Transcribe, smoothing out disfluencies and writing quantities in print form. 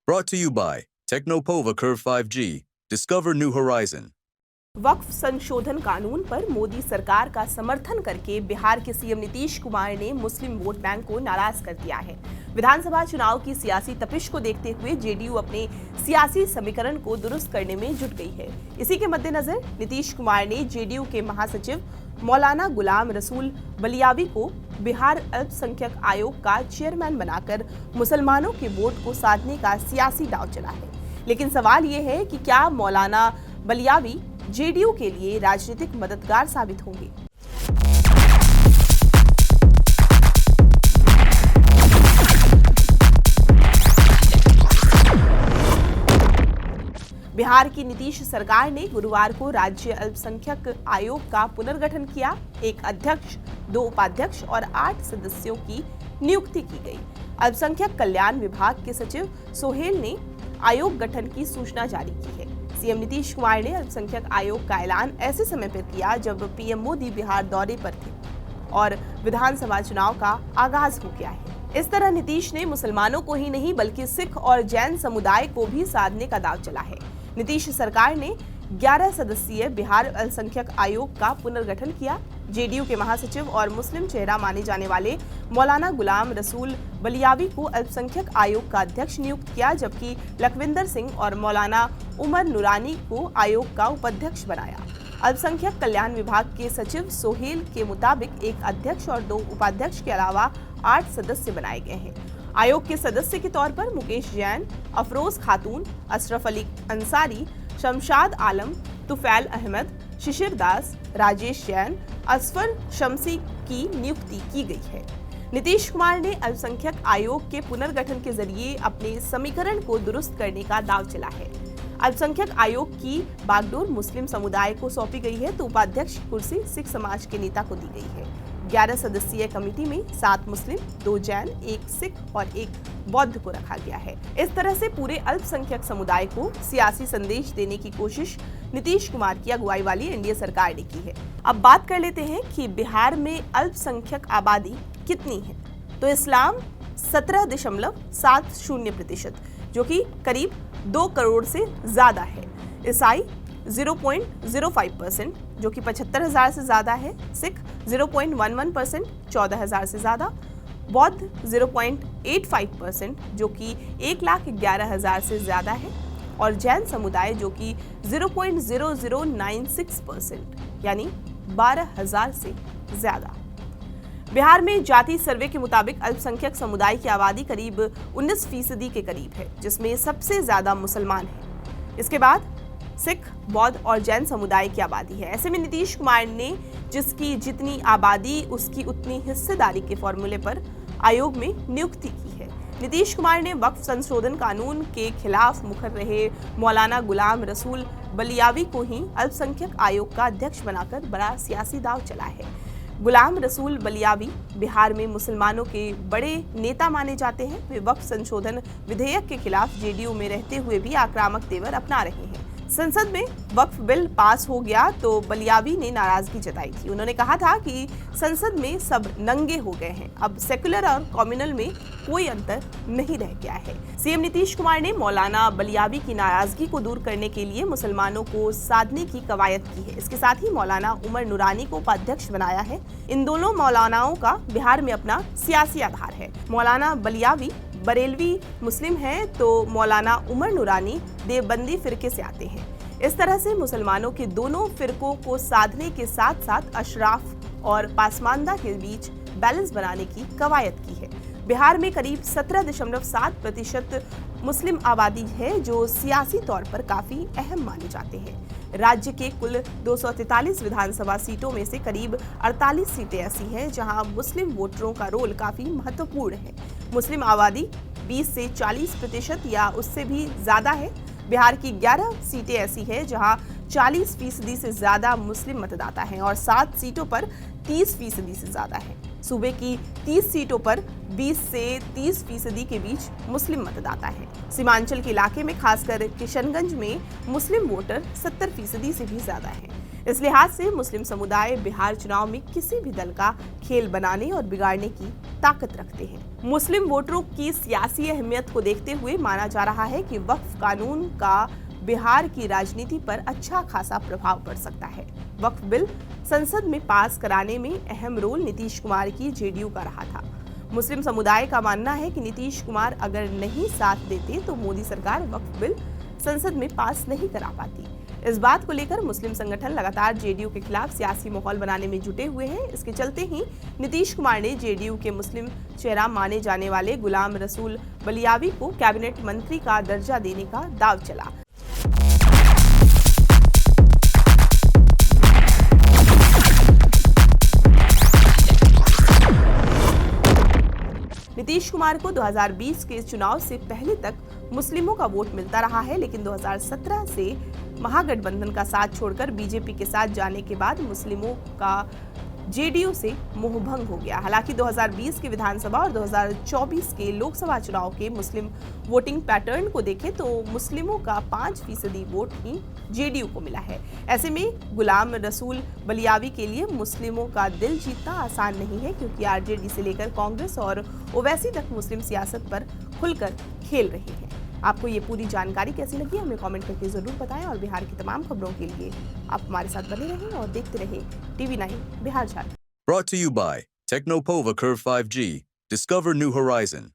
Brought to you by Technopova Curve 5G. Discover new horizon. वक्फ संशोधन कानून पर मोदी सरकार का समर्थन करके बिहार के सीएम नीतीश कुमार ने मुस्लिम वोट बैंक को नाराज कर दिया है। विधानसभा चुनाव की सियासी तपिश को देखते हुए जेडीयू अपने सियासी समीकरण को दुरुस्त करने में जुट गई है। इसी के मद्देनजर नीतीश कुमार ने जेडीयू के महासचिव मौलाना गुलाम रसूल बलियावी को बिहार अल्पसंख्यक आयोग का चेयरमैन बनाकर मुसलमानों के वोट को साधने का सियासी दांव चला है। लेकिन सवाल ये है कि क्या मौलाना बलियावी जेडीयू के लिए राजनीतिक मददगार साबित होंगे। बिहार की नीतीश सरकार ने गुरुवार को राज्य अल्पसंख्यक आयोग का पुनर्गठन किया। एक अध्यक्ष, 2 उपाध्यक्ष और 8 सदस्यों की नियुक्ति की गई। अल्पसंख्यक कल्याण विभाग के सचिव सोहेल ने आयोग गठन की सूचना जारी की है। सीएम नीतीश कुमार ने अल्पसंख्यक आयोग का ऐलान ऐसे समय पर किया जब पीएम मोदी बिहार दौरे पर थे और विधानसभा चुनाव का आगाज हो गया है। इस तरह नीतीश ने मुसलमानों को ही नहीं बल्कि सिख और जैन समुदाय को भी साधने का दांव चला है। नीतीश सरकार ने 11 सदस्यीय बिहार अल्पसंख्यक आयोग का पुनर्गठन किया। जेडीयू के महासचिव और मुस्लिम चेहरा माने जाने वाले मौलाना गुलाम रसूल बलियावी को अल्पसंख्यक आयोग का अध्यक्ष नियुक्त किया, जबकि लखविंदर सिंह और मौलाना उमर नूरानी को आयोग का उपाध्यक्ष बनाया। अल्पसंख्यक कल्याण विभाग के सचिव सोहेल के मुताबिक एक अध्यक्ष और 2 उपाध्यक्ष के अलावा 8 सदस्य बनाए गए हैं। आयोग के सदस्य के तौर पर मुकेश जैन, अफरोज खातून, अशरफ अली अंसारी, शमशाद आलम, तुफैल अहमद, शिशिर दास, राजेश जैन, असफर शमसी की नियुक्ति की गई है। नीतीश कुमार ने अल्पसंख्यक आयोग के पुनर्गठन के जरिए अपने समीकरण को दुरुस्त करने का दांव चला है। अल्पसंख्यक आयोग की बागडोर मुस्लिम समुदाय को सौंपी गई है तो उपाध्यक्ष की कुर्सी सिख समाज के नेता को दी गई है। 11 सदस्यीय कमेटी में 7 मुस्लिम, 2 जैन, 1 सिख और 1 बौद्ध को रखा गया है। इस तरह से पूरे अल्पसंख्यक समुदाय को सियासी संदेश देने की कोशिश नीतीश कुमार की अगुवाई वाली एनडीए सरकार ने की है। अब बात कर लेते हैं कि बिहार में अल्पसंख्यक आबादी कितनी है। तो इस्लाम 17.70%, जो कि करीब 2 करोड़ से ज्यादा है। ईसाई 0.05%, जो कि 75,000 से ज्यादा है। सिख 0.11%, 14,000 से ज्यादा। बौद्ध 0.85%, जो कि 1,11,000 से ज्यादा है। और जैन समुदाय जो कि 0.0096%, यानी 12,000 से ज्यादा। बिहार में जाति सर्वे के मुताबिक अल्पसंख्यक समुदाय की आबादी करीब 19% के करीब है, जिसमें सबसे ज्यादा मुसलमान हैं। इसके बाद सिख, बौद्ध और जैन समुदाय की आबादी है। ऐसे में नीतीश कुमार ने जिसकी जितनी आबादी उसकी उतनी हिस्सेदारी के फॉर्मूले पर आयोग में नियुक्ति की है। नीतीश कुमार ने वक्फ संशोधन कानून के खिलाफ मुखर रहे मौलाना गुलाम रसूल बलियावी को ही अल्पसंख्यक आयोग का अध्यक्ष बनाकर बड़ा सियासी दांव चला है। गुलाम रसूल बलियावी बिहार में मुसलमानों के बड़े नेता माने जाते हैं। वे वक्फ संशोधन विधेयक के खिलाफ जेडीयू में रहते हुए भी आक्रामक तेवर अपना रहे हैं। संसद में वक्फ बिल पास हो गया तो बलियावी ने नाराजगी जताई थी। उन्होंने कहा था कि संसद में सब नंगे हो गए हैं, अब सेकुलर और कम्युनल में कोई अंतर नहीं रह गया है। सीएम नीतीश कुमार ने मौलाना बलियावी की नाराजगी को दूर करने के लिए मुसलमानों को साधने की कवायद की है। इसके साथ ही मौलाना उमर नूरानी को उपाध्यक्ष बनाया है। इन दोनों मौलानाओं का बिहार में अपना सियासी आधार है। मौलाना बलियावी बरेलवी मुस्लिम हैं तो मौलाना उमर नूरानी देवबंदी फिरके से आते हैं। इस तरह से मुसलमानों के दोनों फिरकों को साधने के साथ साथ अशराफ और पासमानदा के बीच बैलेंस बनाने की कवायद की है। बिहार में करीब 17.7% मुस्लिम आबादी है, जो सियासी तौर पर काफी अहम माने जाते हैं। राज्य के कुल 243 विधानसभा सीटों में से करीब 48 सीटें ऐसी हैं जहां मुस्लिम वोटरों का रोल काफी महत्वपूर्ण है। मुस्लिम आबादी 20 से 40% या उससे भी ज्यादा है। बिहार की 11 सीटें ऐसी हैं जहां 40% से ज्यादा मुस्लिम मतदाता हैं और 7 सीटों पर 30% से ज्यादा है। सूबे की 30 सीटों पर 20 से 30% के बीच मुस्लिम मतदाता हैं। सीमांचल के इलाके में खासकर किशनगंज में मुस्लिम वोटर 70% से भी ज्यादा हैं। इस लिहाज से मुस्लिम समुदाय बिहार चुनाव में किसी भी दल का खेल बनाने और बिगाड़ने की ताकत रखते हैं। मुस्लिम वोटरों की सियासी अहमियत को देखते हुए माना जा रहा है कि वक्फ कानून का बिहार की राजनीति पर अच्छा खासा प्रभाव पड़ सकता है। वक्फ बिल संसद में पास कराने में अहम रोल नीतीश कुमार की जेडीयू का रहा था। मुस्लिम समुदाय का मानना है कि नीतीश कुमार अगर नहीं साथ देते तो मोदी सरकार वक्फ बिल संसद में पास नहीं करा पाती। इस बात को लेकर मुस्लिम संगठन लगातार जेडीयू के खिलाफ सियासी माहौल बनाने में जुटे हुए हैं। इसके चलते ही नीतीश कुमार ने जेडीयू के मुस्लिम चेहरा माने जाने वाले गुलाम रसूल बलियावी को कैबिनेट मंत्री का दर्जा देने का दाव चला। नीतीश कुमार को 2020 के चुनाव से पहले तक मुस्लिमों का वोट मिलता रहा है, लेकिन 2017 से महागठबंधन का साथ छोड़कर बीजेपी के साथ जाने के बाद मुस्लिमों का जेडीयू से मोहभंग हो गया। हालांकि 2020 के विधानसभा और 2024 के लोकसभा चुनाव के मुस्लिम वोटिंग पैटर्न को देखें तो मुस्लिमों का 5% वोट ही जेडीयू को मिला है। ऐसे में गुलाम रसूल बलियावी के लिए मुस्लिमों का दिल जीतना आसान नहीं है, क्योंकि आरजेडी से लेकर कांग्रेस और ओवैसी तक मुस्लिम सियासत पर खुलकर खेल रही है। आपको ये पूरी जानकारी कैसी लगी हमें कमेंट करके जरूर बताएं और बिहार की तमाम खबरों के लिए आप हमारे साथ बने रहें और देखते रहें TV9 Bihar Jharkhand. Brought to you by Technopova Curve 5G. Discover new horizon.